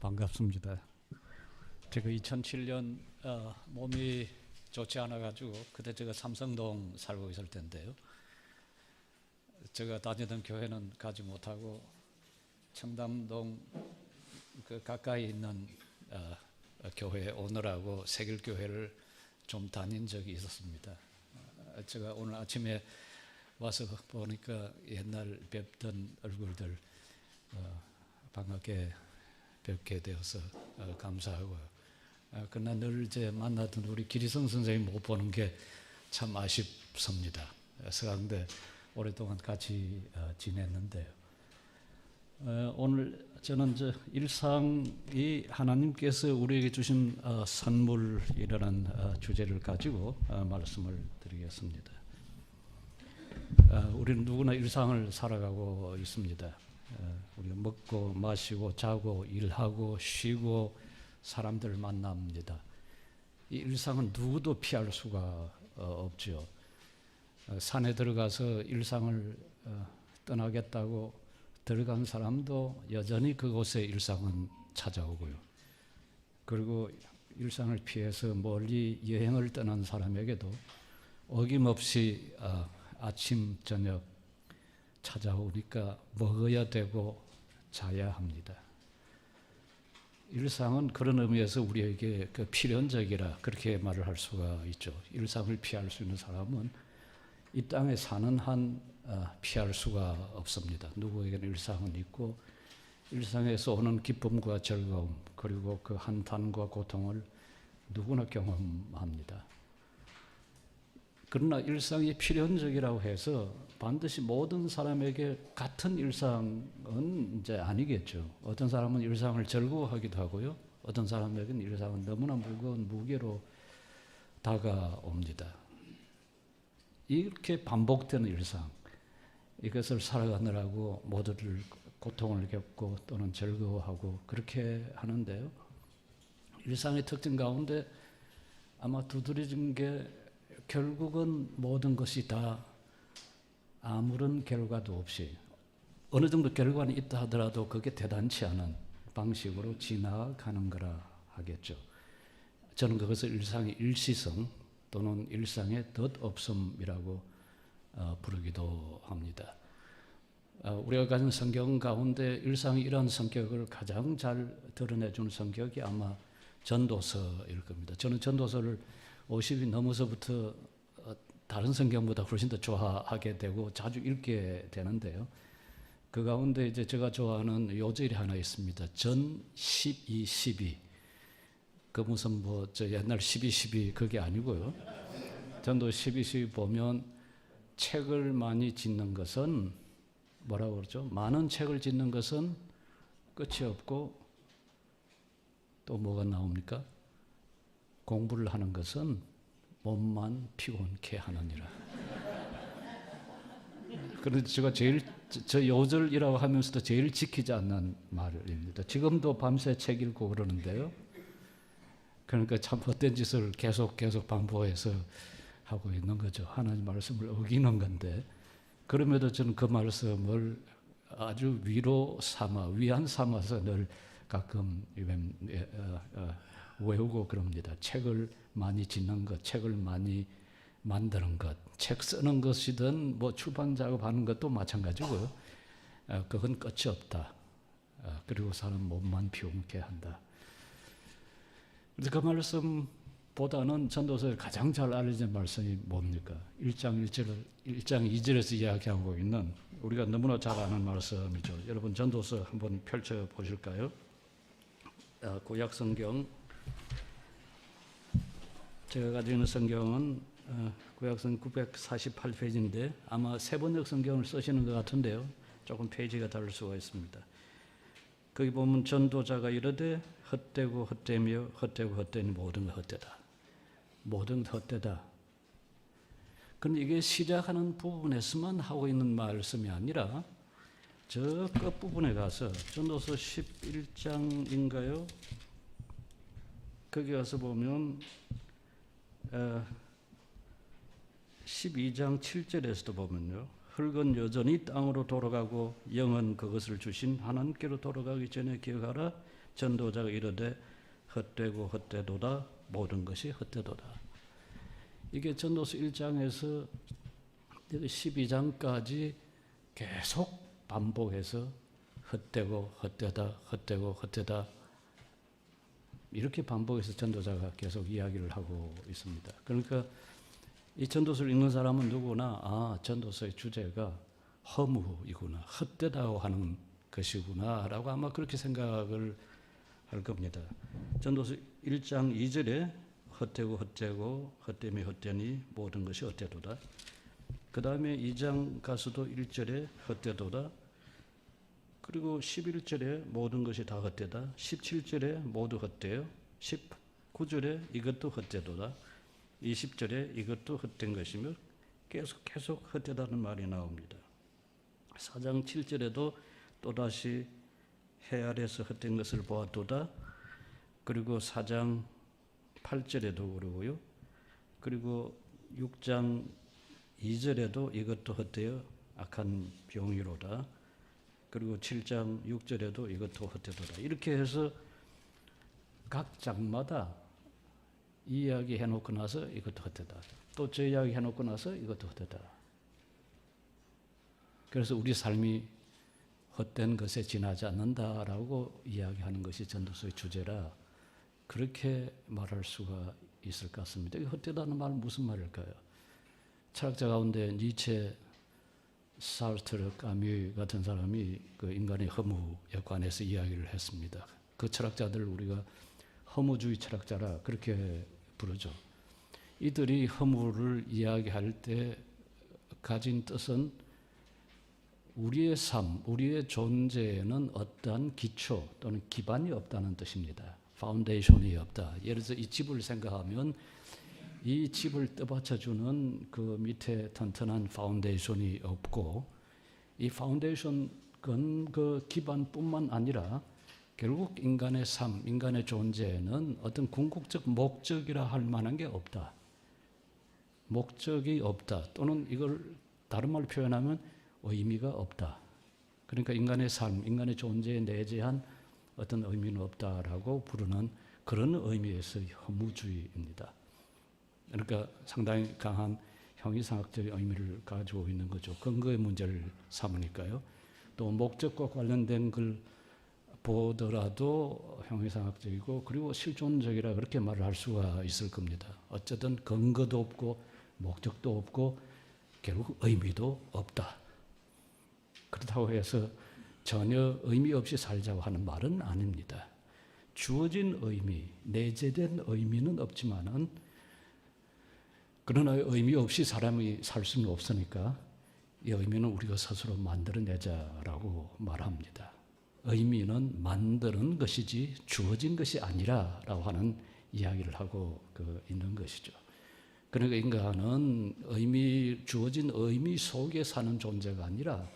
반갑습니다. 제가 2007년 몸이 좋지 않아 가지고 그때 제가 삼성동 살고 있을 텐데요. 제가 다니던 교회는 가지 못하고 청담동 그 가까이 있는 교회에 오느라고 세길교회를 좀 다닌 적이 있었습니다. 제가 오늘 아침에 와서 보니까 옛날 뵙던 얼굴들 반갑게 뵙게 되어서 감사하고요. 그러나 늘 이제 만나던 우리 기리성 선생님 못 보는 게 참 아쉽습니다. 서강대 오랫동안 같이 지냈는데요. 오늘 저는 일상이 하나님께서 우리에게 주신 선물이라는 주제를 가지고 말씀을 드리겠습니다. 우리는 누구나 일상을 살아가고 있습니다. 우리가 먹고 마시고 자고 일하고 쉬고 사람들을 만납니다. 이 일상은 누구도 피할 수가 없죠. 산에 들어가서 일상을 떠나겠다고 들어간 사람도 여전히 그곳에 일상은 찾아오고요. 그리고 일상을 피해서 멀리 여행을 떠난 사람에게도 어김없이 아침 저녁 찾아오니까 먹어야 되고 자야 합니다. 일상은 그런 의미에서 우리에게 필연적이라 그렇게 말을 할 수가 있죠. 일상을 피할 수 있는 사람은 이 땅에 사는 한 피할 수가 없습니다. 누구에게는 일상은 있고 일상에서 오는 기쁨과 즐거움 그리고 그 한탄과 고통을 누구나 경험합니다. 그러나 일상이 필연적이라고 해서 반드시 모든 사람에게 같은 일상은 이제 아니겠죠. 어떤 사람은 일상을 즐거워하기도 하고요. 어떤 사람에게는 일상은 너무나 무거운 무게로 다가옵니다. 이렇게 반복되는 일상, 이것을 살아가느라고 모두들 고통을 겪고 또는 즐거워하고 그렇게 하는데요. 일상의 특징 가운데 아마 두드러진 게 결국은 모든 것이 다 아무런 결과도 없이 어느 정도 결과는 있다 하더라도 그게 대단치 않은 방식으로 지나가는 거라 하겠죠. 저는 그것을 일상의 일시성 또는 일상의 덧없음이라고 부르기도 합니다. 우리가 가진 성경 가운데 일상의 이러한 성격을 가장 잘 드러내주는 성격이 아마 전도서일 겁니다. 저는 전도서를 50이 넘어서부터 다른 성경보다 훨씬 더 좋아하게 되고 자주 읽게 되는데요. 그 가운데 이제 제가 좋아하는 요절이 하나 있습니다. 전 12, 12. 그 무슨 옛날 12, 12 그게 아니고요. 전도 12, 12 보면 책을 많이 짓는 것은 뭐라고 그러죠? 많은 책을 짓는 것은 끝이 없고 또 뭐가 나옵니까? 공부를 하는 것은 몸만 피곤케 하느니라. 그런데 제가 저 요절이라고 하면서도 제일 지키지 않는 말입니다. 지금도 밤새 책 읽고 그러는데요. 그러니까 참 헛된 짓을 계속 반복해서 하고 있는 거죠. 하나님 말씀을 어기는 건데 그럼에도 저는 그 말씀을 아주 위안 삼아서 늘 가끔 외우고 그럽니다. 책을 많이 짓는 것, 책을 많이 만드는 것, 책 쓰는 것이든 출판 작업하는 것도 마찬가지고요. 그건 끝이 없다. 그리고 사람 몸만 피곤케 한다. 그래서 그 말씀보다는 전도서에 가장 잘 알려진 말씀이 뭡니까? 1장 2절에서 이야기하고 있는 우리가 너무나 잘 아는 말씀이죠. 여러분 전도서 한번 펼쳐 보실까요? 구약 성경 제가 가지고 있는 성경은 구약성 948페이지인데 아마 세번역 성경을 쓰시는 것 같은데요. 조금 페이지가 다를 수가 있습니다. 거기 보면 전도자가 이르되 헛되고 헛되며 헛되고 헛되니 모든 것 헛되다. 모든 것 헛되다. 그런데 이게 시작하는 부분에서만 하고 있는 말씀이 아니라 저 끝부분에 가서 전도서 11장인가요? 거기 가서 보면 12장 7절에서도 보면요. 흙은 여전히 땅으로 돌아가고 영은 그것을 주신 하나님께로 돌아가기 전에 기억하라. 전도자가 이르되 헛되고 헛되도다 모든 것이 헛되도다. 이게 전도서 1장에서 12장까지 계속 반복해서 헛되고 헛되다 헛되고 헛되다 이렇게 반복해서 전도자가 계속 이야기를 하고 있습니다. 그러니까 이 전도서를 읽는 사람은 누구나 전도서의 주제가 허무이구나, 헛되다고 하는 것이구나 라고 아마 그렇게 생각을 할 겁니다. 전도서 1장 2절에 헛되고 헛되고 헛되미 헛되니 모든 것이 헛되도다. 그 다음에 2장 가서도 1절에 헛되도다. 그리고 11절에 모든 것이 다 헛되다. 17절에 모두 헛되요. 19절에 이것도 헛되도다. 20절에 이것도 헛된 것이며 계속 헛되다는 말이 나옵니다. 4장 7절에도 또다시 해 아래서 헛된 것을 보았도다. 그리고 4장 8절에도 그러고요. 그리고 6장 2절에도 이것도 헛되어 악한 병이로다. 그리고 7장 6절에도 이것도 헛되도다. 이렇게 해서 각 장마다 이 이야기 해놓고 나서 이것도 헛되다. 또 저 이야기 해놓고 나서 이것도 헛되다. 그래서 우리 삶이 헛된 것에 지나지 않는다라고 이야기하는 것이 전도서의 주제라 그렇게 말할 수가 있을 것 같습니다. 헛되다는 말은 무슨 말일까요? 철학자 가운데 니체, 사르트르, 까뮤 같은 사람이 그 인간의 허무에 관해서 이야기를 했습니다. 그 철학자들을 우리가 허무주의 철학자라 그렇게 부르죠. 이들이 허무를 이야기할 때 가진 뜻은 우리의 삶, 우리의 존재에는 어떠한 기초 또는 기반이 없다는 뜻입니다. 파운데이션이 없다. 예를 들어서 이 집을 생각하면 이 집을 떠받쳐주는 그 밑에 튼튼한 파운데이션이 없고 이 파운데이션 그 기반뿐만 아니라 결국 인간의 삶, 인간의 존재에는 어떤 궁극적 목적이라 할 만한 게 없다. 목적이 없다. 또는 이걸 다른 말로 표현하면 의미가 없다. 그러니까 인간의 삶, 인간의 존재에 내재한 어떤 의미는 없다라고 부르는 그런 의미에서의 허무주의입니다. 그러니까 상당히 강한 형이상학적인 의미를 가지고 있는 거죠. 근거의 문제를 삼으니까요. 또 목적과 관련된 걸 보더라도 형이상학적이고 그리고 실존적이라 그렇게 말을 할 수가 있을 겁니다. 어쨌든 근거도 없고 목적도 없고 결국 의미도 없다. 그렇다고 해서 전혀 의미 없이 살자고 하는 말은 아닙니다. 주어진 의미, 내재된 의미는 없지만은 그러나 의미 없이 사람이 살 수는 없으니까 이 의미는 우리가 스스로 만들어내자라고 말합니다. 의미는 만드는 것이지 주어진 것이 아니라라고 하는 이야기를 하고 있는 것이죠. 그러니까 인간은 주어진 의미 속에 사는 존재가 아니라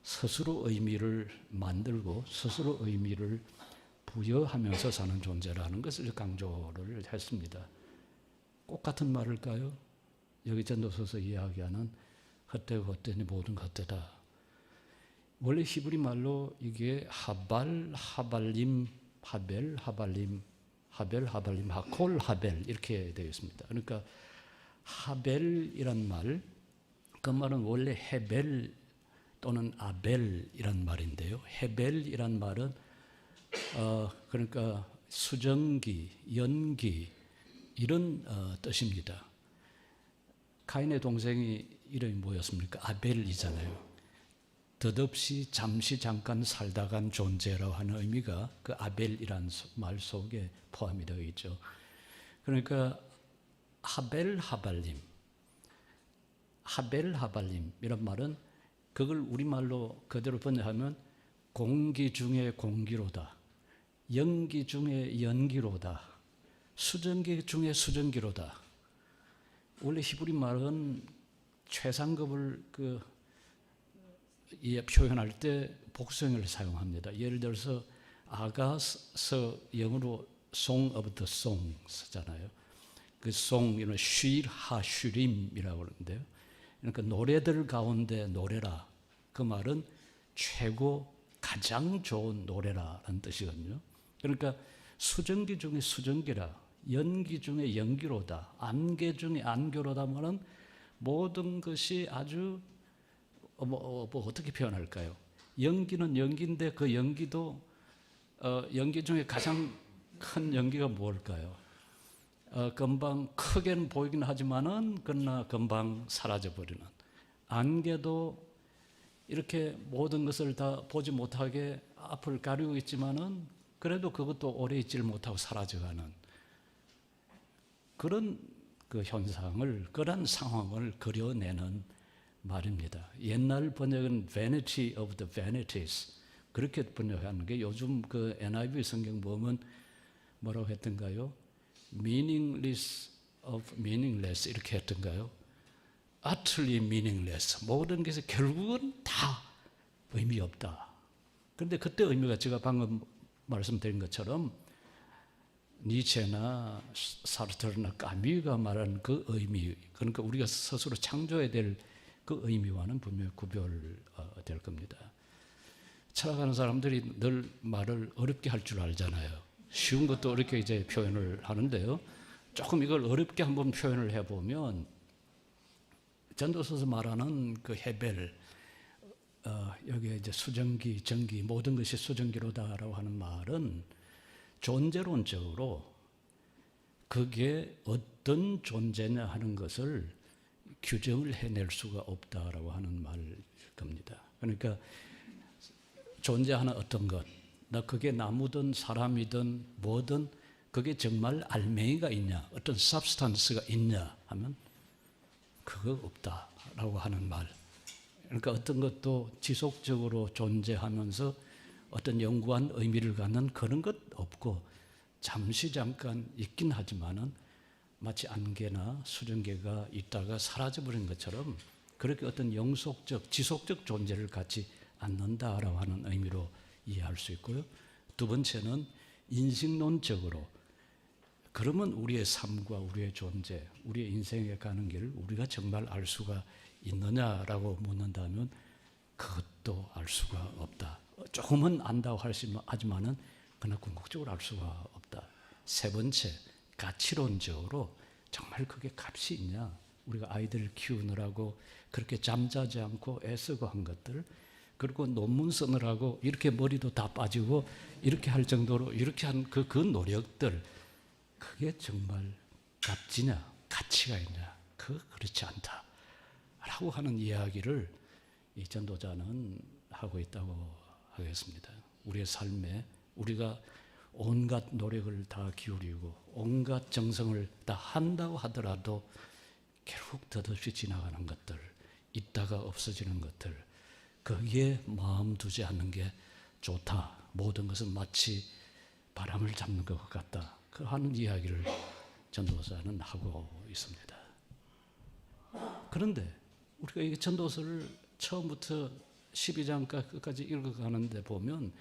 스스로 의미를 만들고 스스로 의미를 부여하면서 사는 존재라는 것을 강조를 했습니다. 꼭 같은 말일까요? 여기 전도서에서 이야기하는 헛되고 헛되니 모든 헛되다. 원래 히브리 말로 이게 하발, 하발림, 하벨, 하발림, 하벨, 하발림, 하콜, 하벨 이렇게 되어 있습니다. 그러니까 하벨이란 말, 그 말은 원래 헤벨 또는 아벨이란 말인데요. 헤벨이란 말은 그러니까 수정기, 연기 이런 뜻입니다. 가인의 동생이 이름이 뭐였습니까? 아벨이잖아요. 덧없이 잠시 잠깐 살다 간 존재라고 하는 의미가 그 아벨이란 말 속에 포함이 되어 있죠. 그러니까 하벨 하발림, 하벨 하발림 이런 말은 그걸 우리말로 그대로 번역하면 공기 중에 공기로다, 연기 중에 연기로다, 수증기 중에 수증기로다. 원래 히브리 말은 최상급을 표현할 때 복수형을 사용합니다. 예를 들어서 아가서 영어로 Song of the Song 쓰잖아요. 그 song, 이런 쉴, 하슈림이라고 그러는데요. 그러니까 노래들 가운데 노래라. 그 말은 최고, 가장 좋은 노래라는 뜻이거든요. 그러니까 수증기 중에 수증기라, 연기 중에 연기로다, 안개 중에 안개로다 말은 모든 것이 아주 어떻게 표현할까요? 연기는 연기인데 그 연기도 연기 중에 가장 큰 연기가 뭘까요? 금방 크게는 보이긴 하지만은 그러나 금방 사라져 버리는, 안개도 이렇게 모든 것을 다 보지 못하게 앞을 가리고 있지만은 그래도 그것도 오래 있지를 못하고 사라져가는 그런 그 현상을, 그런 상황을 그려내는 말입니다. 옛날 번역은 Vanity of the Vanities 그렇게 번역하는 게, 요즘 그 NIV 성경 보면 뭐라고 했던가요? Meaningless of meaningless 이렇게 했던가요? Utterly meaningless, 모든 것이 결국은 다 의미 없다. 그런데 그때 의미가 제가 방금 말씀드린 것처럼 니체나 사르트르나 까미가 말한 그 의미, 그러니까 우리가 스스로 창조해야 될 그 의미와는 분명히 구별될 겁니다. 살아가는 사람들이 늘 말을 어렵게 할 줄 알잖아요. 쉬운 것도 어렵게 이제 표현을 하는데요. 조금 이걸 어렵게 한번 표현을 해보면, 전도서에서 말하는 그 헤벨, 여기에 이제 수증기, 전기, 모든 것이 수증기로다라고 하는 말은 존재론적으로 그게 어떤 존재냐 하는 것을 규정을 해낼 수가 없다라고 하는 말일 겁니다. 그러니까 존재하는 어떤 것, 그게 나무든 사람이든 뭐든 그게 정말 알맹이가 있냐, 어떤 substance가 있냐 하면 그거 없다라고 하는 말. 그러니까 어떤 것도 지속적으로 존재하면서 어떤 영구한 의미를 갖는 그런 것 없고, 잠시 잠깐 있긴 하지만은 마치 안개나 수증기가 있다가 사라져버린 것처럼 그렇게 어떤 영속적, 지속적 존재를 갖지 않는다라고 하는 의미로 이해할 수 있고요. 두 번째는 인식론적으로, 그러면 우리의 삶과 우리의 존재, 우리의 인생에 가는 길을 우리가 정말 알 수가 있느냐라고 묻는다면 그것도 알 수가 없다. 조금은 안다고 하지만은 그러나 궁극적으로 알 수가 없다. 세 번째, 가치론적으로 정말 그게 값이 있냐? 우리가 아이들 키우느라고 그렇게 잠자지 않고 애쓰고 한 것들, 그리고 논문 쓰느라고 이렇게 머리도 다 빠지고 이렇게 할 정도로 이렇게 한 그 노력들, 그게 정말 값지냐, 가치가 있냐? 그렇지 않다 라고 하는 이야기를 이 전도자는 하고 있다고 하겠습니다. 우리의 삶에 우리가 온갖 노력을 다 기울이고 온갖 정성을 다 한다고 하더라도 결국 덧없이 지나가는 것들, 있다가 없어지는 것들, 거기에 마음 두지 않는 게 좋다. 모든 것은 마치 바람을 잡는 것 같다. 그 하는 이야기를 전도사는 하고 있습니다. 그런데 우리가 이 전도서를 처음부터 12장까지 끝까지 읽어가는데 보면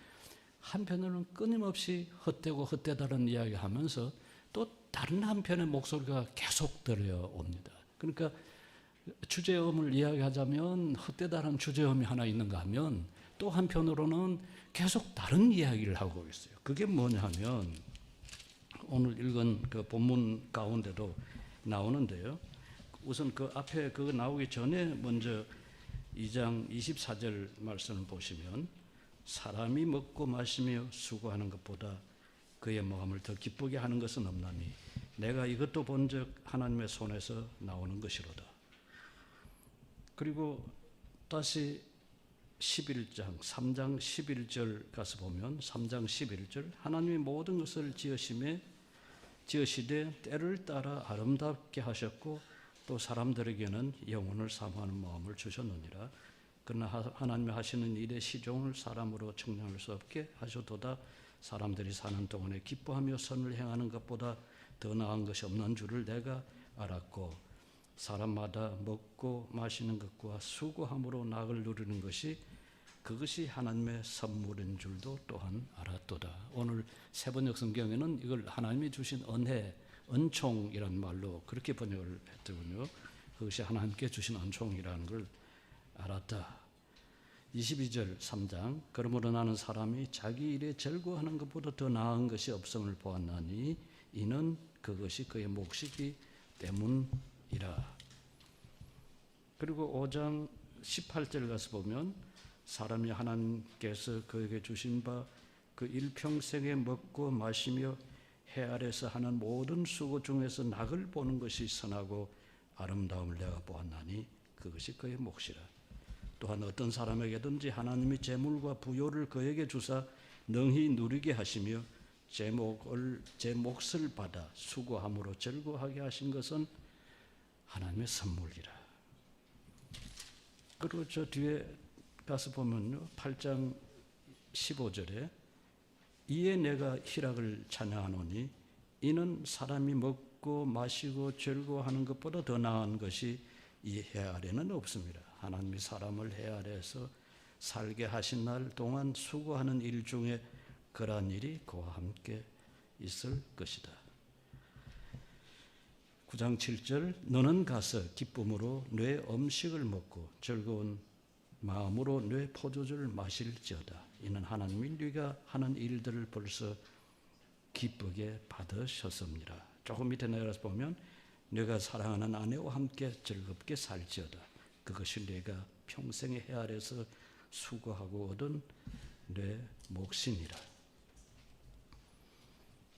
한편으로는 끊임없이 헛되고 헛되다는 이야기하면서 또 다른 한편의 목소리가 계속 들려옵니다. 그러니까 주제음을 이야기하자면 헛되다는 주제음이 하나 있는가 하면 또 한편으로는 계속 다른 이야기를 하고 있어요. 그게 뭐냐 하면 오늘 읽은 그 본문 가운데도 나오는데요. 우선 그 앞에 그거 나오기 전에 먼저 2장 24절 말씀을 보시면, 사람이 먹고 마시며 수고하는 것보다 그의 마음을 더 기쁘게 하는 것은 없나니 내가 이것도 본즉 하나님의 손에서 나오는 것이로다. 그리고 다시 11장 3장 11절 가서 보면 3장 11절, 하나님이 모든 것을 지으시되 때를 따라 아름답게 하셨고 또 사람들에게는 영혼을 사모하는 마음을 주셨느니라. 그러나 하나님이 하시는 일의 시종을 사람으로 측량할 수 없게 하셔도다. 사람들이 사는 동안에 기뻐하며 선을 행하는 것보다 더 나은 것이 없는 줄을 내가 알았고, 사람마다 먹고 마시는 것과 수고함으로 낙을 누리는 것이 그것이 하나님의 선물인 줄도 또한 알았도다. 오늘 세번역 성경에는 이걸 하나님이 주신 은혜, 은총이란 말로 그렇게 번역을 했더군요. 그것이 하나님께 주신 은총이라는 걸 알았다. 22절 3장 그러므로 나는 사람이 자기 일에 즐거워하는 것보다 더 나은 것이 없음을 보았나니 이는 그것이 그의 몫이기 때문이라. 그리고 5장 18절 가서 보면 사람이 하나님께서 그에게 주신 바 그 일평생에 먹고 마시며 해 아래서 하는 모든 수고 중에서 낙을 보는 것이 선하고 아름다움을 내가 보았나니 그것이 그의 몫이라. 또한 어떤 사람에게든지 하나님이 재물과 부요를 그에게 주사 능히 누리게 하시며 제 몫을 받아 수고함으로 즐거워하게 하신 것은 하나님의 선물이라. 그리고 저 뒤에 가서 보면요, 8장 15절에 이에 내가 희락을 찬양하노니 이는 사람이 먹고 마시고 즐거워하는 것보다 더 나은 것이 이 해 아래는 없습니다. 하나님이 사람을 해 아래에서 살게 하신 날 동안 수고하는 일 중에 그러한 일이 그와 함께 있을 것이다. 9장 7절 너는 가서 기쁨으로 뇌 음식을 먹고 즐거운 마음으로 뇌 포도주를 마실지어다. 이는 하나님이 네가 하는 일들을 벌써 기쁘게 받으셨습니다. 조금 밑에 내려서 보면 네가 사랑하는 아내와 함께 즐겁게 살지어다. 그것이 네가 평생의 해 아래서 수고하고 얻은 내 몫이니라.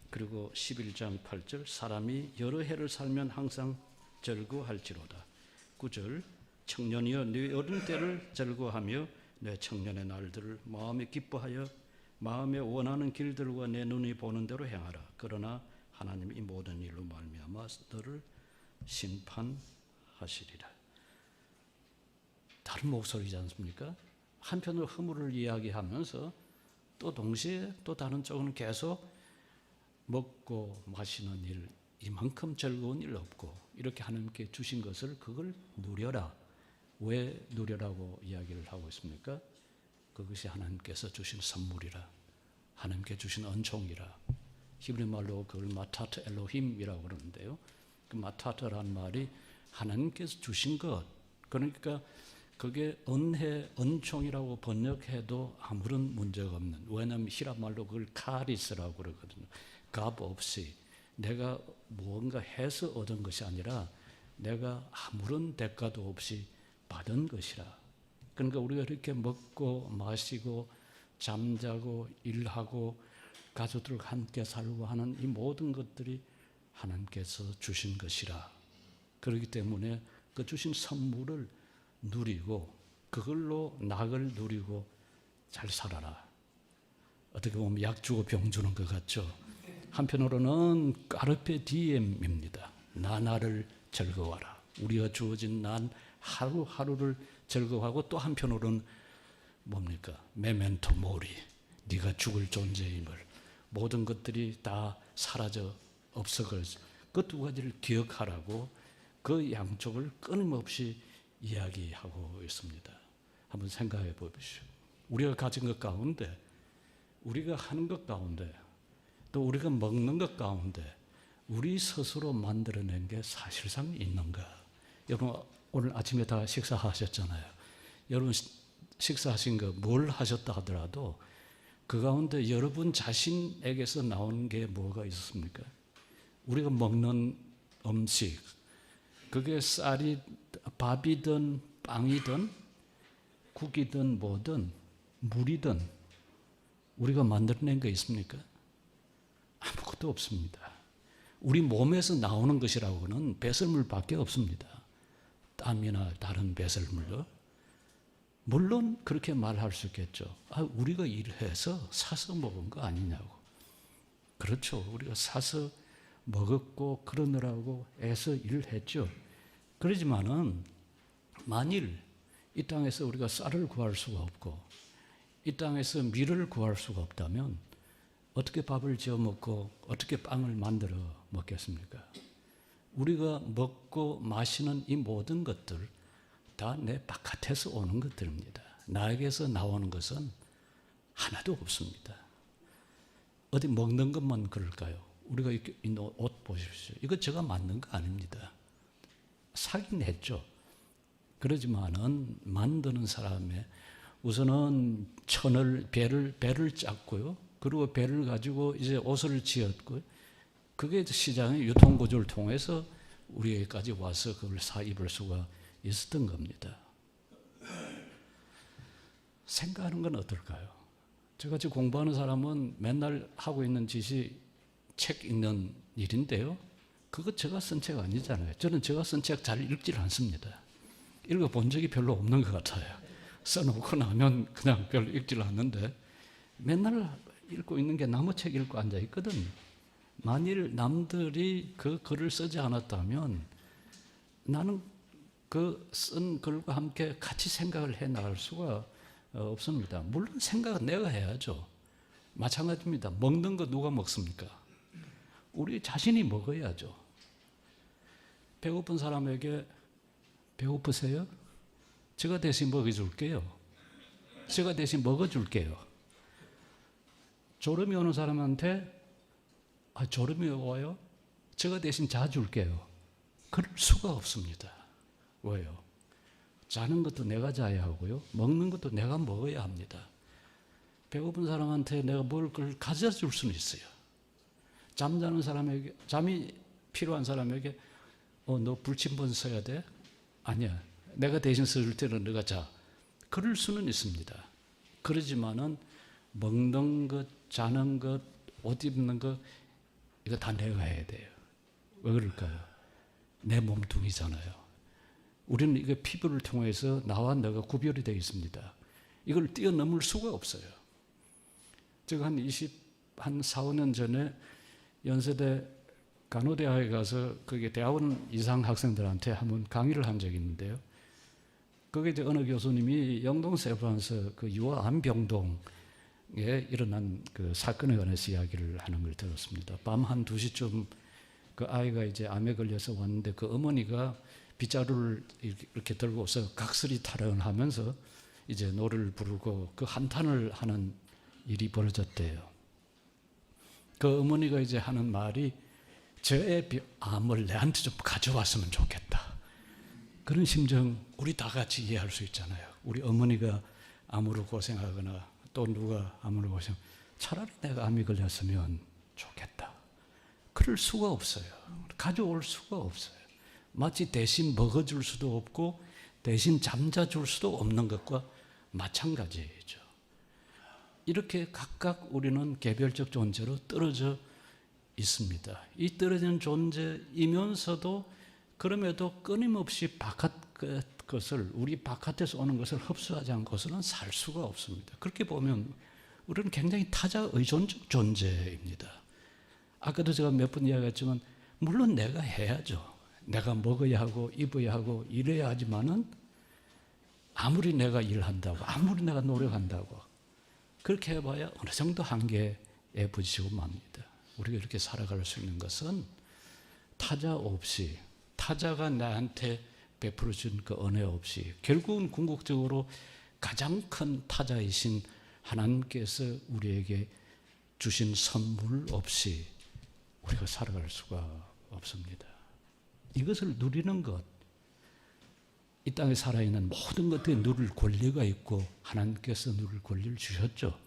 그리고 11장 8절 사람이 여러 해를 살면 항상 즐거워할지로다. 9절 청년이여 네 어린 때를 즐거워하며 내 청년의 날들을 마음에 기뻐하여 마음에 원하는 길들과 내 눈이 보는 대로 행하라. 그러나 하나님이 이 모든 일로 말미암아 너를 심판하시리라. 다른 목소리지 않습니까? 한편으로 허물을 이야기하면서 또 동시에 또 다른 쪽은 계속 먹고 마시는 일, 이만큼 즐거운 일 없고 이렇게 하나님께 주신 것을 그걸 누려라. 왜 누려라고 이야기를 하고 있습니까? 그것이 하나님께서 주신 선물이라. 하나님께 주신 은총이라. 히브리 말로 그걸 마타트 엘로힘이라고 그러는데요. 그 마타트라는 말이 하나님께서 주신 것. 그러니까 그게 은혜, 은총이라고 번역해도 아무런 문제가 없는. 왜냐하면 히랍 말로 그걸 카리스라고 그러거든요. 값 없이 내가 무언가 해서 얻은 것이 아니라 내가 아무런 대가도 없이 받은 것이라. 그러니까 우리가 이렇게 먹고 마시고 잠자고 일하고 가족들과 함께 살고 하는 이 모든 것들이 하나님께서 주신 것이라. 그렇기 때문에 그 주신 선물을 누리고 그걸로 낙을 누리고 잘 살아라. 어떻게 보면 약 주고 병 주는 것 같죠. 한편으로는 까르페 디엠입니다. 나날을 즐거워하라. 우리가 주어진 난 하루하루를 즐거워하고 또 한편으로는 뭡니까? 메멘토 모리. 네가 죽을 존재임을 모든 것들이 다 사라져 없어걸 그 두 가지를 기억하라고 그 양쪽을 끊임없이 이야기하고 있습니다. 한번 생각해 보십시오. 우리가 가진 것 가운데 우리가 하는 것 가운데 또 우리가 먹는 것 가운데 우리 스스로 만들어낸 게 사실상 있는가? 여러분 오늘 아침에 다 식사하셨잖아요. 여러분 식사하신 거 뭘 하셨다 하더라도 그 가운데 여러분 자신에게서 나오는 게 뭐가 있었습니까? 우리가 먹는 음식 그게 쌀이 밥이든 빵이든 국이든 뭐든 물이든 우리가 만들어낸 거 있습니까? 아무것도 없습니다. 우리 몸에서 나오는 것이라고는 배설물밖에 없습니다. 땀이나 다른 배설물도. 물론 그렇게 말할 수 있겠죠. 우리가 일해서 사서 먹은 거 아니냐고. 그렇죠. 우리가 사서 먹었고 그러느라고 애써 일했죠. 그러지만은 만일 이 땅에서 우리가 쌀을 구할 수가 없고 이 땅에서 밀을 구할 수가 없다면 어떻게 밥을 지어 먹고 어떻게 빵을 만들어 먹겠습니까? 우리가 먹고 마시는 이 모든 것들 다 내 바깥에서 오는 것들입니다. 나에게서 나오는 것은 하나도 없습니다. 어디 먹는 것만 그럴까요? 우리가 이 옷 보십시오. 이거 제가 만든 거 아닙니다. 사긴 했죠. 그러지만은 만드는 사람의 우선은 배를 짰고요. 그리고 배를 가지고 이제 옷을 지었고요. 그게 시장의 유통구조를 통해서 우리에게까지 와서 그걸 사 입을 수가 있었던 겁니다. 생각하는 건 어떨까요? 저같이 공부하는 사람은 맨날 하고 있는 짓이 책 읽는 일인데요. 그거 제가 쓴 책 아니잖아요. 저는 제가 쓴 책 잘 읽질 않습니다. 읽어본 적이 별로 없는 것 같아요. 써놓고 나면 그냥 별로 읽질 않는데 맨날 읽고 있는 게 나무 책 읽고 앉아있거든. 만일 남들이 그 글을 쓰지 않았다면 나는 그 쓴 글과 함께 같이 생각을 해 나갈 수가 없습니다. 물론 생각은 내가 해야죠. 마찬가지입니다. 먹는 거 누가 먹습니까? 우리 자신이 먹어야죠. 배고픈 사람에게 배고프세요? 제가 대신 먹여줄게요. 제가 대신 먹어줄게요. 졸음이 오는 사람한테 졸음이 와요? 제가 대신 자줄게요. 그럴 수가 없습니다. 왜요? 자는 것도 내가 자야 하고요. 먹는 것도 내가 먹어야 합니다. 배고픈 사람한테 내가 먹을 걸 가져다 줄 수는 있어요. 잠자는 사람에게, 잠이 필요한 사람에게 너 불침번 써야 돼? 아니야. 내가 대신 써줄 때는 너가 자. 그럴 수는 있습니다. 그러지만은 먹는 것, 자는 것, 옷 입는 것 이거 다 내가 해야 돼요. 왜 그럴까요? 내 몸뚱이잖아요. 우리는 이거 피부를 통해서 나와 내가 구별이 되어 있습니다. 이걸 뛰어넘을 수가 없어요. 제가 한 4, 5년 전에 연세대 간호대학에 가서 거기 대학원 이상 학생들한테 한번 강의를 한 적이 있는데요. 거기 이제 어느 교수님이 영동 세브란스 그 유아 암병동에 일어난 그 사건에 관해서 이야기를 하는 걸 들었습니다. 밤 한 2시쯤 그 아이가 이제 암에 걸려서 왔는데 그 어머니가 빗자루를 이렇게 들고서 각설이 타령하면서 이제 노래를 부르고 그 한탄을 하는 일이 벌어졌대요. 그 어머니가 이제 하는 말이 저 애 암을 내한테 좀 가져왔으면 좋겠다. 그런 심정 우리 다 같이 이해할 수 있잖아요. 우리 어머니가 암으로 고생하거나 또 누가 암으로 고생, 차라리 내가 암이 걸렸으면 좋겠다. 그럴 수가 없어요. 가져올 수가 없어요. 마치 대신 먹어줄 수도 없고 대신 잠자줄 수도 없는 것과 마찬가지죠. 이렇게 각각 우리는 개별적 존재로 떨어져 있습니다. 이 떨어진 존재이면서도 그럼에도 끊임없이 바깥 것을, 우리 바깥에서 오는 것을 흡수하지 않고서는 살 수가 없습니다. 그렇게 보면 우리는 굉장히 타자 의존적 존재입니다. 아까도 제가 몇 번 이야기했지만 물론 내가 해야죠. 내가 먹어야 하고 입어야 하고 일해야 하지만은 아무리 내가 일한다고, 아무리 내가 노력한다고 그렇게 해봐야 어느 정도 한계에 부딪히고 맙니다. 우리가 이렇게 살아갈 수 있는 것은 타자 없이, 타자가 나한테 베풀어준 그 은혜 없이, 결국은 궁극적으로 가장 큰 타자이신 하나님께서 우리에게 주신 선물 없이 우리가 살아갈 수가 없습니다. 이것을 누리는 것, 이 땅에 살아있는 모든 것들에 누릴 권리가 있고 하나님께서 누릴 권리를 주셨죠.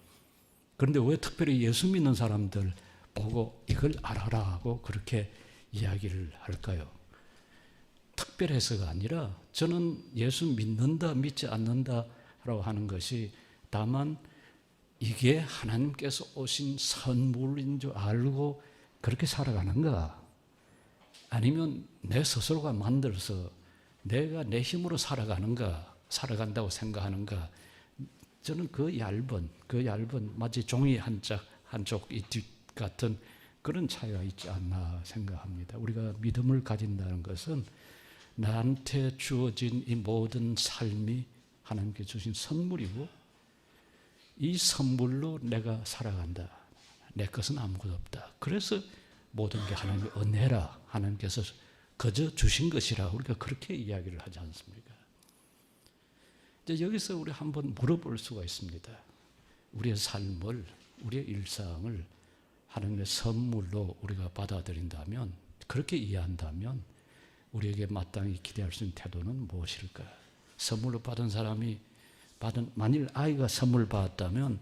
그런데 왜 특별히 예수 믿는 사람들 보고 이걸 알아라 하고 그렇게 이야기를 할까요? 특별해서가 아니라 저는 예수 믿는다 믿지 않는다라고 하는 것이 다만 이게 하나님께서 오신 선물인 줄 알고 그렇게 살아가는가, 아니면 내 스스로가 만들어서 내가 내 힘으로 살아간다고 생각하는가, 저는 그 얇은 마치 종이 한쪽 이 뒷 같은 그런 차이가 있지 않나 생각합니다. 우리가 믿음을 가진다는 것은 나한테 주어진 이 모든 삶이 하나님께 주신 선물이고 이 선물로 내가 살아간다. 내 것은 아무것도 없다. 그래서 모든 게 하나님의 은혜라, 하나님께서 거저 주신 것이라 우리가 그렇게 이야기를 하지 않습니까? 이제 여기서 우리 한번 물어볼 수가 있습니다. 우리의 삶을, 우리의 일상을 하나님의 선물로 우리가 받아들인다면, 그렇게 이해한다면 우리에게 마땅히 기대할 수 있는 태도는 무엇일까? 선물로 받은 사람이 만일 아이가 선물 받았다면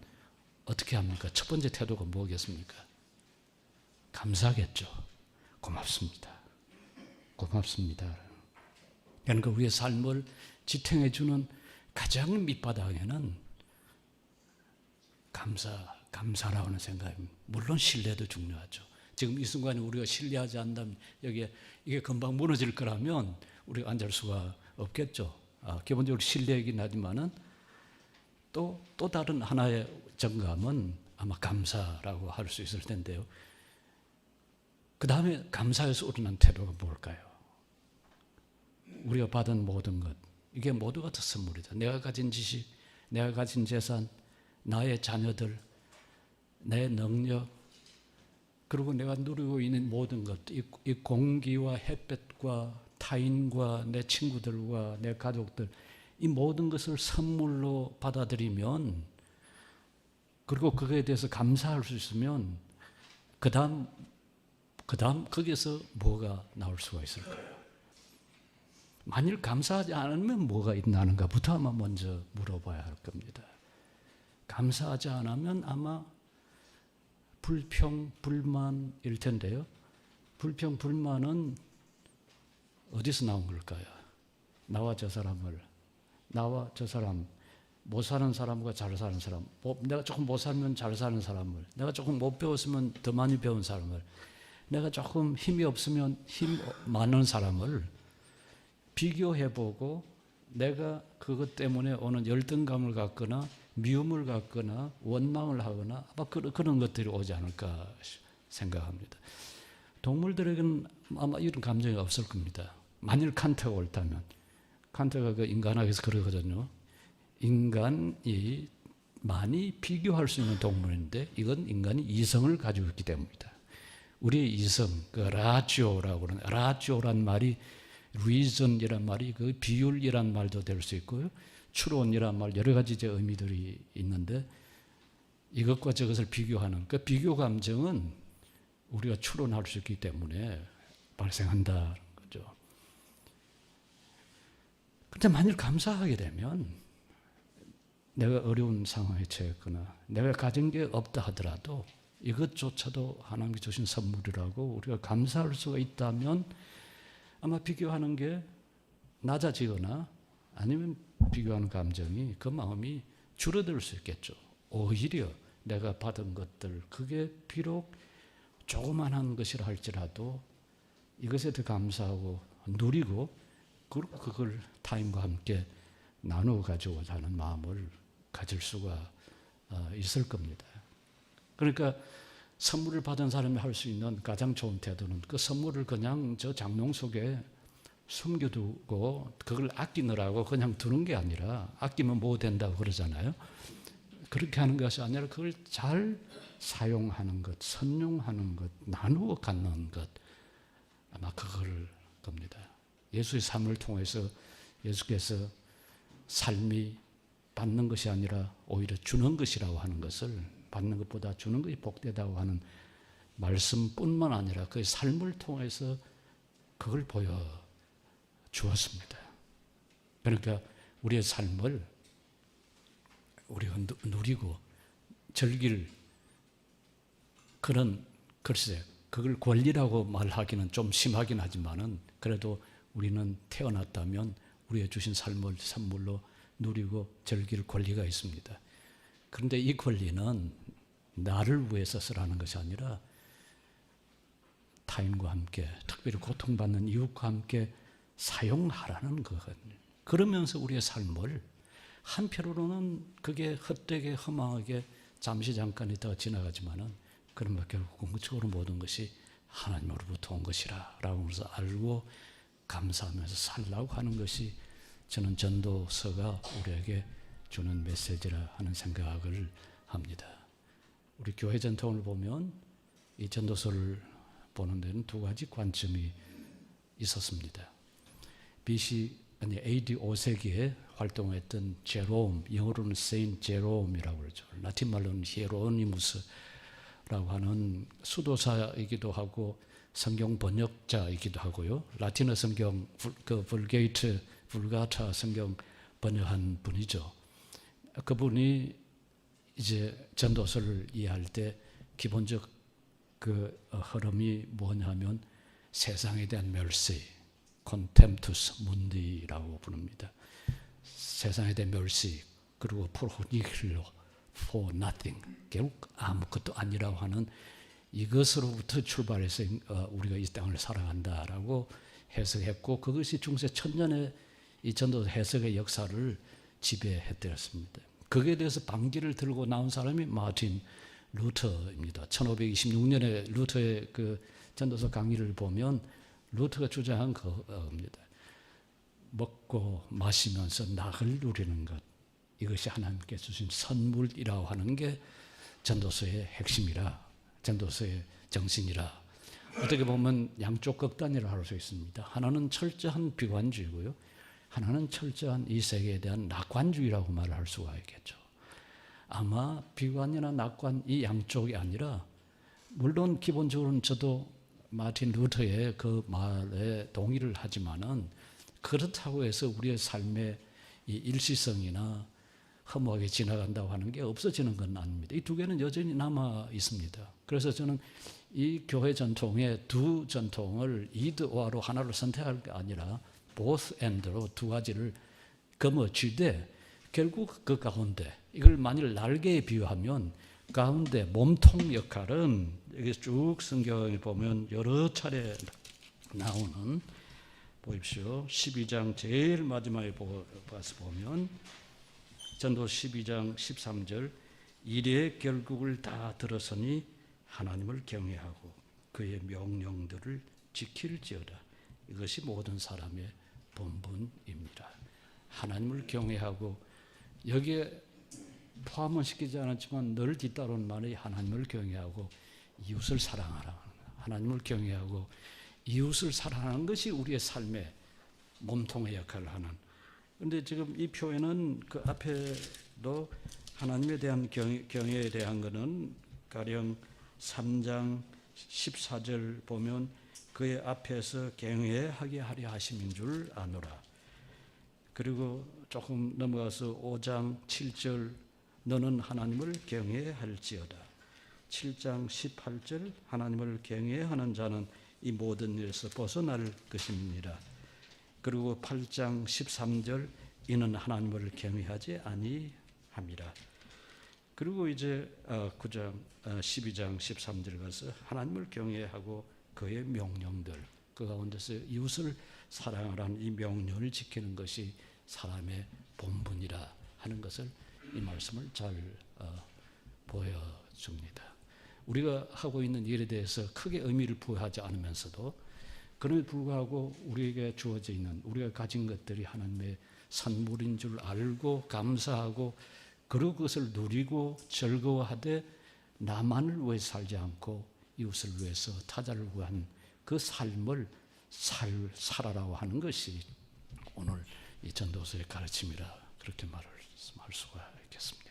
어떻게 합니까? 첫 번째 태도가 뭐겠습니까? 감사하겠죠. 고맙습니다. 고맙습니다. 그러니까 우리의 삶을 지탱해 주는 가장 밑바닥에는 감사라고 하는 생각입니다. 물론 신뢰도 중요하죠. 지금 이 순간에 우리가 신뢰하지 않다면 이게 금방 무너질 거라면 우리가 앉을 수가 없겠죠. 기본적으로 신뢰이긴 하지만은 또 다른 하나의 정감은 아마 감사라고 할 수 있을 텐데요. 그 다음에 감사에서 우러난 태도가 뭘까요? 우리가 받은 모든 것, 이게 모두가 다 선물이다. 내가 가진 지식, 내가 가진 재산, 나의 자녀들, 내 능력, 그리고 내가 누리고 있는 모든 것, 이 공기와 햇볕과 타인과 내 친구들과 내 가족들, 이 모든 것을 선물로 받아들이면, 그리고 그거에 대해서 감사할 수 있으면 그 다음 거기에서 뭐가 나올 수가 있을까요? 만일 감사하지 않으면 뭐가 있나는가부터 아마 먼저 물어봐야 할 겁니다. 감사하지 않으면 아마 불평, 불만일 텐데요. 불평, 불만은 어디서 나온 걸까요? 나와 저 사람, 못 사는 사람과 잘 사는 사람, 내가 조금 못 살면 잘 사는 사람을, 내가 조금 못 배웠으면 더 많이 배운 사람을, 내가 조금 힘이 없으면 힘 많은 사람을 비교해보고 내가 그것 때문에 오는 열등감을 갖거나 미움을 갖거나 원망을 하거나 아마 그런 것들이 오지 않을까 생각합니다. 동물들에게는 아마 이런 감정이 없을 겁니다. 만일 칸트가 옳다면, 칸트가 그 인간학에서 그러거든요. 인간이 많이 비교할 수 있는 동물인데 이건 인간이 이성을 가지고 있기 때문이다. 우리의 이성, 그 라지오라고 그러는, 라지오란 말이 reason이란 말이 그 비율이란 말도 될 수 있고요. 추론이란 말, 여러 가지 의미들이 있는데 이것과 저것을 비교하는 그 비교 감정은 우리가 추론할 수 있기 때문에 발생한다는 거죠. 그런데 만일 감사하게 되면 내가 어려운 상황에 처했거나 내가 가진 게 없다 하더라도 이것조차도 하나님께 주신 선물이라고 우리가 감사할 수가 있다면 아마 비교하는 게 낮아지거나 아니면 비교하는 감정이, 그 마음이 줄어들 수 있겠죠. 오히려 내가 받은 것들, 그게 비록 조그만한 것이라 할지라도 이것에 더 감사하고 누리고 그걸 타인과 함께 나누어 가지고자 하는 마음을 가질 수가 있을 겁니다. 그러니까 선물을 받은 사람이 할 수 있는 가장 좋은 태도는 그 선물을 그냥 저 장롱 속에 숨겨두고 그걸 아끼느라고 그냥 두는 게 아니라, 아끼면 뭐 된다고 그러잖아요. 그렇게 하는 것이 아니라 그걸 잘 사용하는 것, 선용하는 것, 나누어 갖는 것, 아마 그걸 겁니다. 예수의 삶을 통해서 예수께서 삶이 받는 것이 아니라 오히려 주는 것이라고 하는 것을, 받는 것보다 주는 것이 복되다고 하는 말씀뿐만 아니라 그 삶을 통해서 그걸 보여주었습니다. 그러니까 우리의 삶을 우리가 누리고 즐길 그런, 글쎄 그걸 권리라고 말하기는 좀 심하긴 하지만은 그래도 우리는 태어났다면 우리의 주신 삶을 선물로 누리고 즐길 권리가 있습니다. 그런데 이 권리는 나를 위해서 쓰라는 것이 아니라 타인과 함께, 특별히 고통받는 이웃과 함께 사용하라는 거거든요. 그러면서 우리의 삶을 한편으로는 그게 헛되게 허망하게 잠시 잠깐 있다가 지나가지만은 그러면 결국 궁극적으로 모든 것이 하나님으로부터 온 것이라 라고 해서 알고 감사하면서 살라고 하는 것이 저는 전도서가 우리에게 주는 메시지라 하는 생각을 합니다. 우리 교회 전통을 보면 이 전도서를 보는 데는 두 가지 관점이 있었습니다. AD 5세기에 활동했던 제롬, 영어로는 세인트 제롬이라고 그러죠. 라틴 말로는 히에로니무스라고 하는 수도사이기도 하고 성경 번역자이기도 하고요. 라틴어 성경, 그 불가타 성경 번역한 분이죠. 그분이 이제 전도서를 이해할 때 기본적 그 흐름이 뭐냐면 세상에 대한 멸시, contemptus mundi라고 부릅니다. 세상에 대한 멸시, 그리고 프로니힐로 for nothing, 결국 아무것도 아니라고 하는 이것으로부터 출발해서 우리가 이 땅을 살아간다라고 해석했고, 그것이 중세 천년의 이 전도 해석의 역사를 지배했더랬습니다. 거기에 대해서 반기를 들고 나온 사람이 마틴 루터입니다. 1526년에 루터의 그 전도서 강의를 보면 루터가 주장한 겁니다. 먹고 마시면서 낙을 누리는 것, 이것이 하나님께 주신 선물이라고 하는 게 전도서의 핵심이라, 전도서의 정신이라. 어떻게 보면 양쪽 극단이라 할 수 있습니다. 하나는 철저한 비관주의고요, 하나는 철저한 이 세계에 대한 낙관주의라고 말을 할 수가 있겠죠. 아마 비관이나 낙관 이 양쪽이 아니라, 물론 기본적으로는 저도 마틴 루터의 그 말에 동의를 하지만은, 그렇다고 해서 우리의 삶의 이 일시성이나 허무하게 지나간다고 하는 게 없어지는 건 아닙니다. 이 두 개는 여전히 남아 있습니다. 그래서 저는 이 교회 전통의 두 전통을 이드와로 하나를 선택할 게 아니라 both and로 두 가지를 거머쥐되, 결국 그 가운데 이걸 만일 날개에 비유하면 가운데 몸통 역할은 여기 쭉 성경에 보면 여러 차례 나오는, 보십시오. 12장 제일 마지막에 봐서 보면 전도 12장 13절, 일의 결국을 다 들었으니 하나님을 경외하고 그의 명령들을 지킬지어다. 이것이 모든 사람의 본분입니다. 하나님을 경외하고, 여기에 포함은 시키지 않았지만 늘 뒤따르는 말이 하나님을 경외하고 이웃을 사랑하라. 하나님을 경외하고 이웃을 사랑하는 것이 우리의 삶의 몸통의 역할을 하는. 그런데 지금 이 표현은 그 앞에도 하나님에 대한 경외에 대한 것은 가령 3장 14절 보면 그의 앞에서 경외하게 하려 하심인 줄 아노라. 그리고 조금 넘어가서 5장 7절, 너는 하나님을 경외할지어다. 7장 18절, 하나님을 경외하는 자는 이 모든 일에서 벗어날 것입니다. 그리고 8장 13절, 이는 하나님을 경외하지 아니함이라. 그리고 이제 9장 12장 13절 가서 하나님을 경외하고 그의 명령들, 그 가운데서 이웃을 사랑하라는 이 명령을 지키는 것이 사람의 본분이라 하는 것을, 이 말씀을 잘 보여줍니다. 우리가 하고 있는 일에 대해서 크게 의미를 부여하지 않으면서도, 그럼에도 불구하고 우리에게 주어져 있는, 우리가 가진 것들이 하나님의 선물인 줄 알고 감사하고, 그리고 그것을 누리고 즐거워하되 나만을 위해 살지 않고 이웃을 위해서 타자를 위한 그 삶을 살아라고 하는 것이 오늘 이 전도서의 가르침이라, 그렇게 말할 수가 있겠습니다.